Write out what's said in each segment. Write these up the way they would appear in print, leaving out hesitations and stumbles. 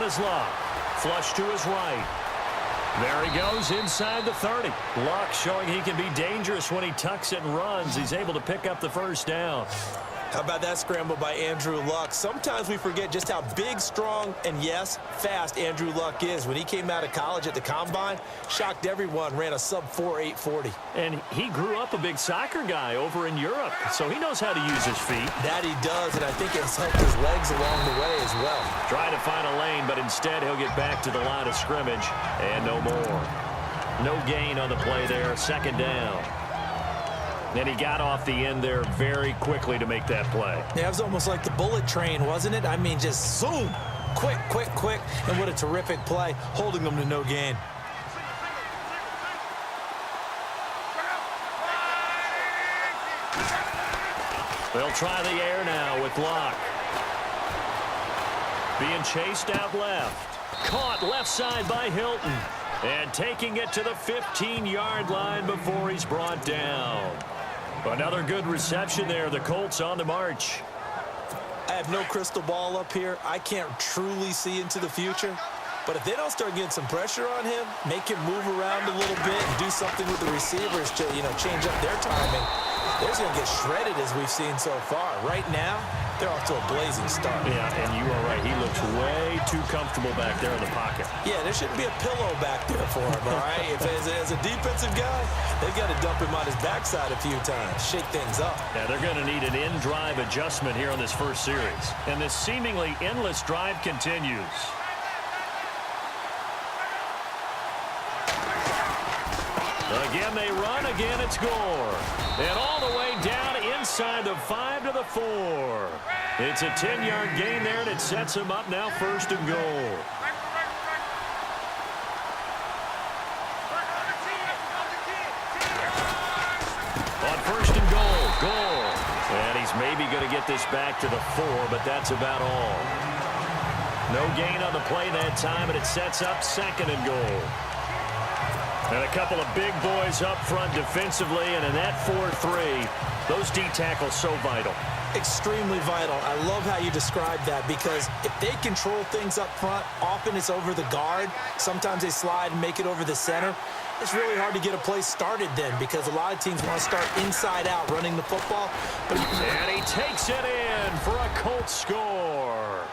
is Luck. Flush to his right. There he goes inside the 30. Luck showing he can be dangerous when he tucks it and runs. He's able to pick up the first down. How about that scramble by Andrew Luck? Sometimes we forget just how big, strong, and, yes, fast Andrew Luck is. When he came out of college at the Combine, shocked everyone, ran a sub-4 840. And he grew up a big soccer guy over in Europe, so he knows how to use his feet. That he does, and I think it's helped his legs along the way as well. Trying to find a lane, but instead he'll get back to the line of scrimmage, and no more. No gain on the play there, second down. And he got off the end there very quickly to make that play. Yeah, it was almost like the bullet train, wasn't it? I mean, just zoom. Quick, quick, quick. And what a terrific play, holding them to no gain. They'll try the air now with Luck. Being chased out left. Caught left side by Hilton. And taking it to the 15-yard line before he's brought down. Another good reception there. The Colts on the march. I have no crystal ball up here. I can't truly see into the future. But if they don't start getting some pressure on him, make him move around a little bit and do something with the receivers to, change up their timing, they're going to get shredded as we've seen so far. Right now, they're off to a blazing start. Yeah, and you are right. He looks way too comfortable back there in the pocket. Yeah, there shouldn't be a pillow back there for him, all right? As a defensive guy, they've got to dump him on his backside a few times, shake things up. Yeah, they're going to need an in-drive adjustment here on this first series. And this seemingly endless drive continues. Again, they run. Again, it's Gore. And all the way down inside the 5 to the 4. It's a 10-yard gain there, and it sets him up now first and goal. On first and goal, Gore. And he's maybe going to get this back to the 4, but that's about all. No gain on the play that time, and it sets up second and goal. And a couple of big boys up front defensively, and in that 4-3, those D tackles so vital. Extremely vital. I love how you describe that, because if they control things up front, often it's over the guard. Sometimes they slide and make it over the center. It's really hard to get a play started then, because a lot of teams want to start inside out running the football. And he takes it in for a Colts score.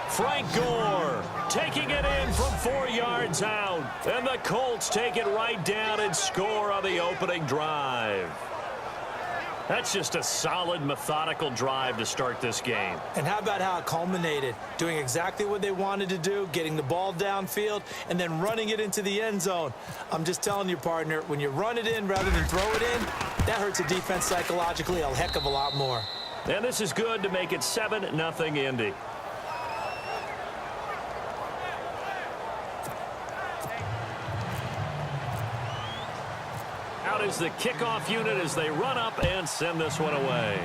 Frank Gore taking it in from 4 yards out. And the Colts take it right down and score on the opening drive. That's just a solid, methodical drive to start this game. And how about how it culminated? Doing exactly what they wanted to do, getting the ball downfield, and then running it into the end zone. I'm just telling you, partner, when you run it in rather than throw it in, that hurts a defense psychologically a heck of a lot more. And this is good to make it 7-0 Indy. Out is the kickoff unit as they run up and send this one away.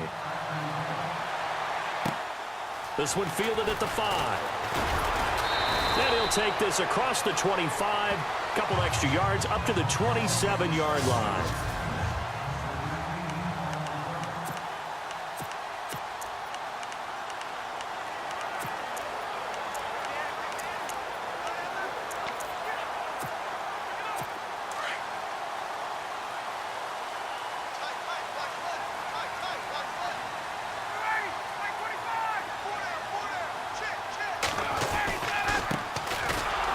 This one fielded at the 5. Then he'll take this across the 25, couple extra yards up to the 27-yard line.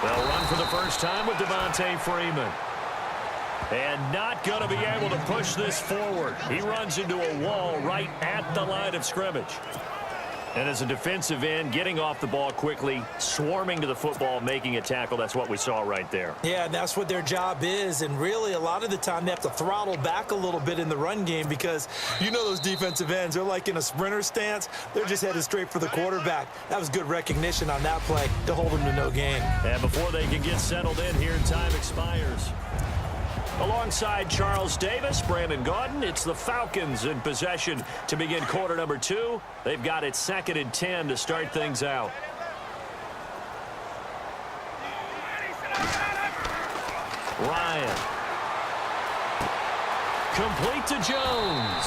They'll run for the first time with Devontae Freeman. And not going to be able to push this forward. He runs into a wall right at the line of scrimmage. And as a defensive end, getting off the ball quickly, swarming to the football, making a tackle, that's what we saw right there. Yeah, that's what their job is. And really, a lot of the time, they have to throttle back a little bit in the run game, because you know those defensive ends, they're like in a sprinter stance. They're just headed straight for the quarterback. That was good recognition on that play to hold them to no gain. And before they can get settled in here, time expires. Alongside Charles Davis, Brandon Gaudin, it's the Falcons in possession to begin quarter number 2. They've got it 2nd and 10 to start things out. Ryan. Complete to Jones.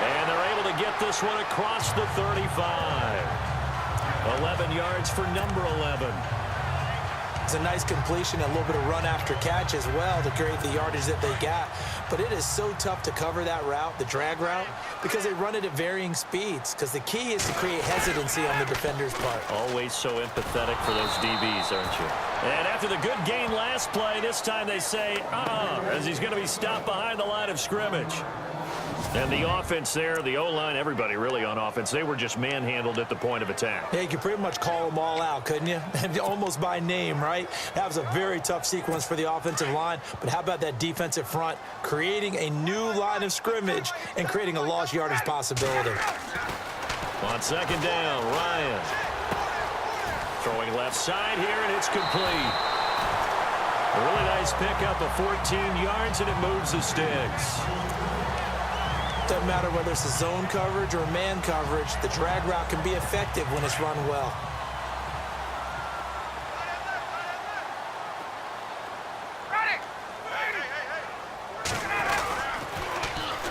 And they're able to get this one across the 35. 11 yards for number 11. It's a nice completion, a little bit of run after catch as well to create the yardage that they got. But it is so tough to cover that route, the drag route, because they run it at varying speeds. Because the key is to create hesitancy on the defender's part. Always so empathetic for those DBs, aren't you? And after the good game last play, this time they say, as he's going to be stopped behind the line of scrimmage. And the offense there, the O-line, everybody really on offense, they were just manhandled at the point of attack. Yeah, you could pretty much call them all out, couldn't you? Almost by name, right? That was a very tough sequence for the offensive line. But how about that defensive front creating a new line of scrimmage and creating a lost yardage possibility? On second down, Ryan. Throwing left side here, and it's complete. A really nice pickup of 14 yards, and it moves the sticks. Doesn't matter whether it's a zone coverage or man coverage, the drag route can be effective when it's run well.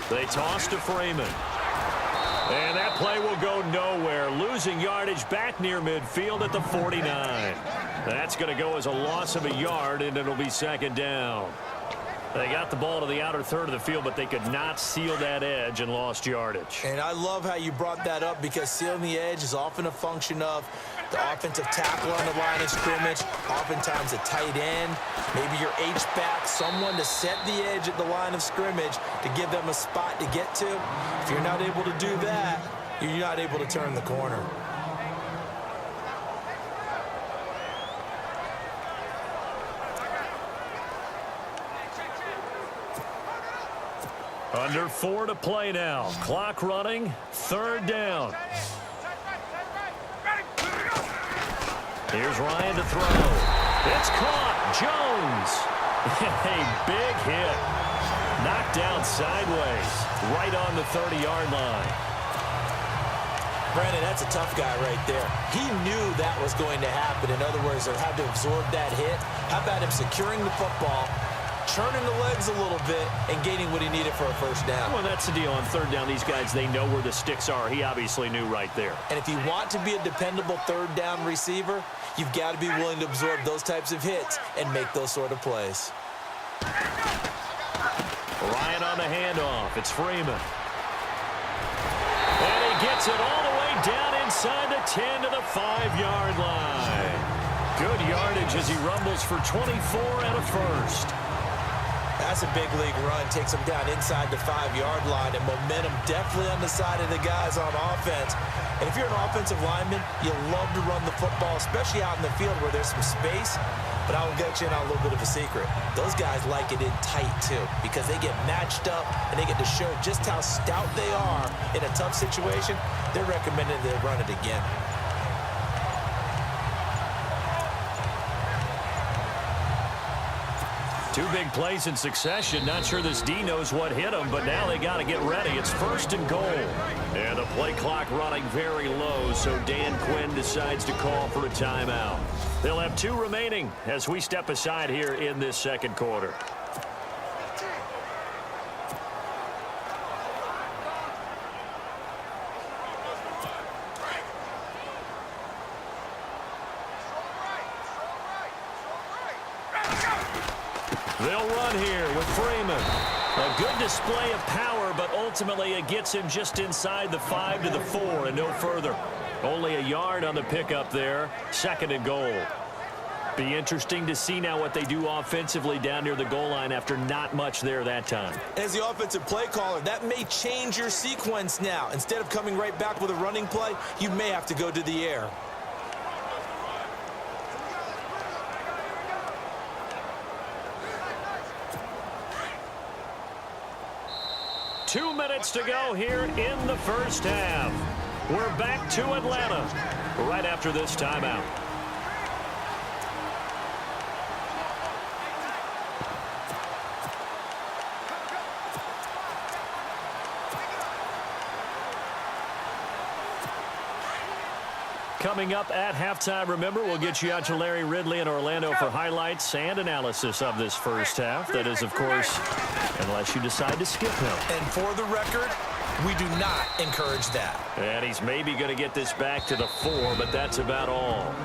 They toss to Freeman. And that play will go nowhere. Losing yardage back near midfield at the 49. That's going to go as a loss of a yard, and it'll be second down. They got the ball to the outer third of the field, but they could not seal that edge and lost yardage. And I love how you brought that up, because sealing the edge is often a function of the offensive tackle on the line of scrimmage, oftentimes a tight end, maybe your H-back, someone to set the edge at the line of scrimmage to give them a spot to get to. If you're not able to do that, you're not able to turn the corner. Under 4 to play now. Clock running. Third down. Here's Ryan to throw. It's caught. Jones. A big hit. Knocked down sideways. Right on the 30-yard line. Brandon, that's a tough guy right there. He knew that was going to happen. In other words, they had to absorb that hit. How about him securing the football, churning the legs a little bit, and gaining what he needed for a first down? Well, that's the deal. On third down, these guys, they know where the sticks are. He obviously knew right there. And if you want to be a dependable third down receiver, you've got to be willing to absorb those types of hits and make those sort of plays. Ryan on the handoff. It's Freeman. And he gets it all the way down inside the 10 to the 5-yard line. Good yardage as he rumbles for 24 and a first. That's a big league run. Takes them down inside the 5-yard line, and momentum definitely on the side of the guys on offense. And if you're an offensive lineman, you love to run the football, especially out in the field where there's some space. But I will get you in on a little bit of a secret. Those guys like it in tight, too, because they get matched up and they get to show just how stout they are in a tough situation. They're recommending they run it again. Two big plays in succession. Not sure this D knows what hit him, but now they got to get ready. It's first and goal. And the play clock running very low, so Dan Quinn decides to call for a timeout. They'll have 2 remaining as we step aside here in this second quarter. They'll run here with Freeman. A good display of power, but ultimately it gets him just inside the 5 to the 4 and no further. Only a yard on the pickup there. Second and goal. Be interesting to see now what they do offensively down near the goal line after not much there that time. As the offensive play caller, that may change your sequence now. Instead of coming right back with a running play, you may have to go to the air. Two minutes to go here in the first half. We're back to Atlanta right after this timeout. Coming up at halftime, remember, we'll get you out to Larry Ridley in Orlando for highlights and analysis of this first half. That is, of course, unless you decide to skip him. And for the record, we do not encourage that. And he's maybe going to get this back to the 4, but that's about all.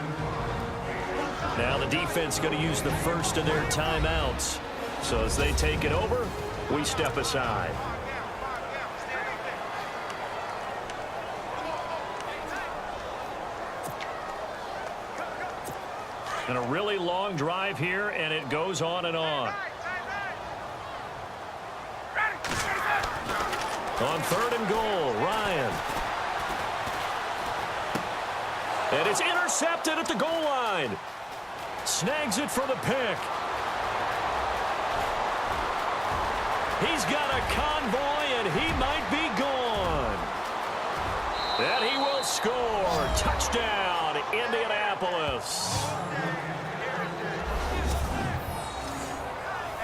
Now the defense going to use the first of their timeouts. So as they take it over, we step aside. And a really long drive here, and it goes on and on. On 3rd and goal, Ryan. And it's intercepted at the goal line. Snags it for the pick. He's got a convoy, and he might be gone. And he will score. Touchdown, Indianapolis.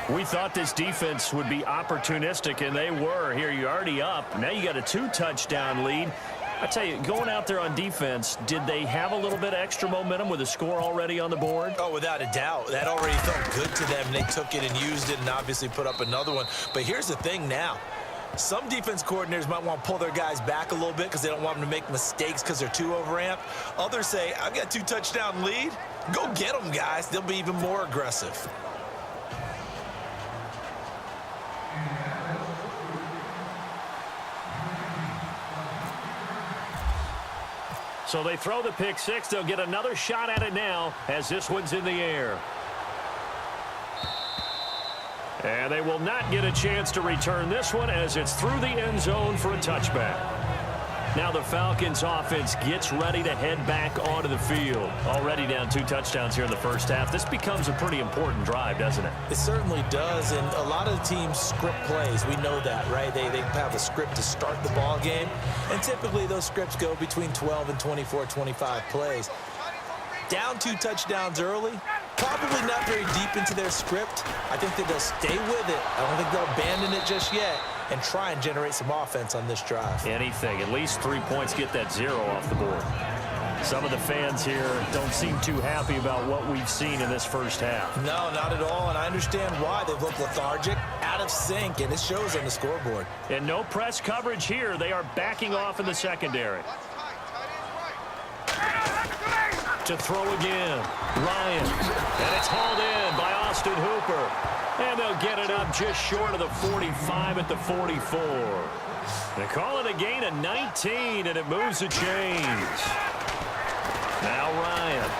We thought this defense would be opportunistic, and they were. Here, you're already up. Now you got a 2-touchdown lead. I tell you, going out there on defense, did they have a little bit of extra momentum with a score already on the board? Oh, without a doubt. That already felt good to them. They took it and used it and obviously put up another one. But here's the thing now. Some defense coordinators might want to pull their guys back a little bit because they don't want them to make mistakes because they're too overamped. Others say, I've got a 2-touchdown lead. Go get them, guys. They'll be even more aggressive. So they throw the pick six. They'll get another shot at it now as this one's in the air. And they will not get a chance to return this one as it's through the end zone for a touchback. Now the Falcons offense gets ready to head back onto the field. Already down 2 touchdowns here in the first half. This becomes a pretty important drive, doesn't it? It certainly does, and a lot of the teams script plays. We know that, right? They have a script to start the ball game, and typically those scripts go between 12 and 24, 25 plays. Down 2 touchdowns early, probably not very deep into their script. I think that they'll stay with it. I don't think they'll abandon it just yet and try and generate some offense on this drive. Anything. At least 3 points, get that 0 off the board. Some of the fans here don't seem too happy about what we've seen in this first half. No, not at all, and I understand why. They've looked lethargic, out of sync, and it shows on the scoreboard. And no press coverage here. They are backing off in the secondary. To throw again, Ryan. And it's hauled in by Austin Hooper. And they'll get it up just short of the 45 at the 44. They call it a gain of 19, and it moves the chains. Now Ryan.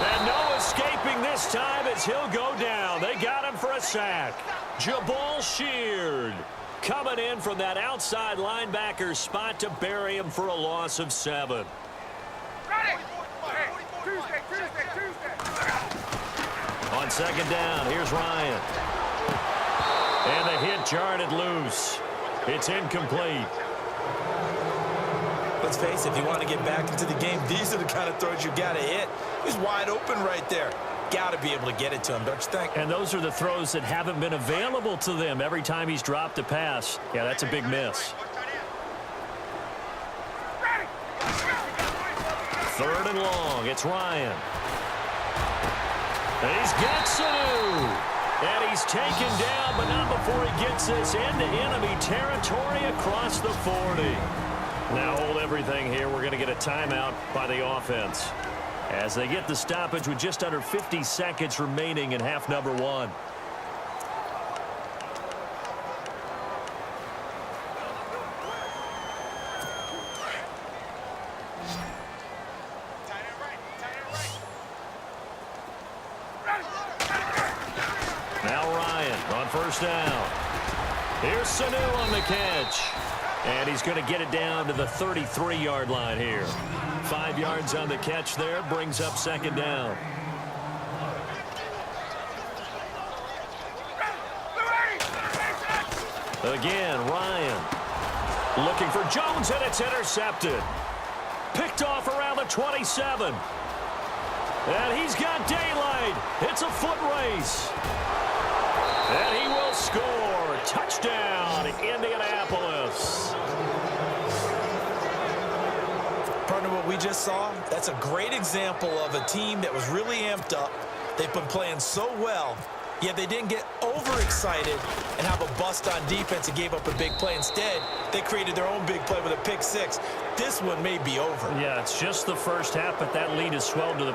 And no escaping this time as he'll go down. They got him for a sack. Jabal Sheard coming in from that outside linebacker spot to bury him for a loss of 7. On 2nd down, here's Ryan. And the hit jarred it loose. It's incomplete. Let's face it, if you want to get back into the game, these are the kind of throws you got to hit. He's wide open right there. Got to be able to get it to him, don't you think? And those are the throws that haven't been available to them every time he's dropped a pass. Yeah, that's a big miss. 3rd and long. It's Ryan. And he's got Sanu. And he's taken down, but not before he gets this into enemy territory across the 40. Now hold everything here. We're going to get a timeout by the offense as they get the stoppage with just under 50 seconds remaining in half number 1. Now Ryan on 1st down. Here's Sanu on the catch. And he's going to get it down to the 33-yard line here. 5 yards on the catch there. Brings up 2nd down. Again, Ryan. Looking for Jones, and it's intercepted. Picked off around the 27. And he's got daylight. It's a foot race. And he will score. Touchdown, Indianapolis. Partner, what we just saw, that's a great example of a team that was really amped up. They've been playing so well, yet they didn't get overexcited and have a bust on defense and gave up a big play. Instead, they created their own big play with a pick 6. This one may be over. Yeah, it's just the first half, but that lead is swelled to the